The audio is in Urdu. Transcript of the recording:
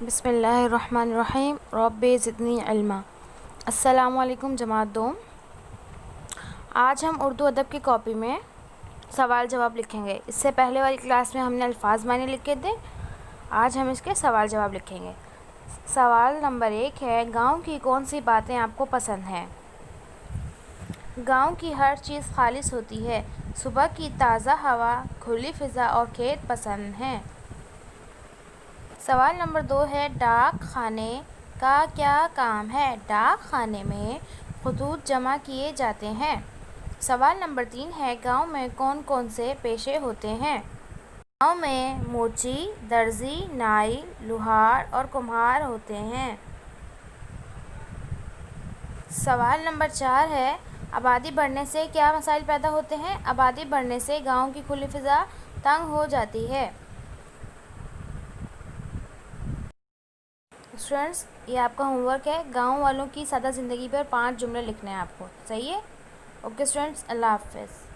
بسم اللہ الرحمن الرحیم رب زدنی علما۔ السلام علیکم جماعت دوم۔ آج ہم اردو ادب کی کاپی میں سوال جواب لکھیں گے۔ اس سے پہلے والی کلاس میں ہم نے الفاظ معنی لکھے تھے، آج ہم اس کے سوال جواب لکھیں گے۔ سوال نمبر 1 ہے، گاؤں کی کون سی باتیں آپ کو پسند ہیں؟ گاؤں کی ہر چیز خالص ہوتی ہے، صبح کی تازہ ہوا، کھلی فضا اور کھیت پسند ہیں۔ سوال نمبر 2 ہے، ڈاک خانے کا کیا کام ہے؟ ڈاک خانے میں خطوط جمع کیے جاتے ہیں۔ سوال نمبر 3 ہے، گاؤں میں کون کون سے پیشے ہوتے ہیں؟ گاؤں میں موچی، درزی، نائی، لوہار اور کمہار ہوتے ہیں۔ سوال نمبر 4 ہے، آبادی بڑھنے سے کیا مسائل پیدا ہوتے ہیں؟ آبادی بڑھنے سے گاؤں کی کھلی فضا تنگ ہو جاتی ہے۔ اسٹوڈنٹس، یہ آپ کا ہوم ورک ہے، گاؤں والوں کی سادہ زندگی پر 5 جملے لکھنے ہیں آپ کو، صحیح ہے؟ اوکے اسٹوڈنٹس، اللہ حافظ۔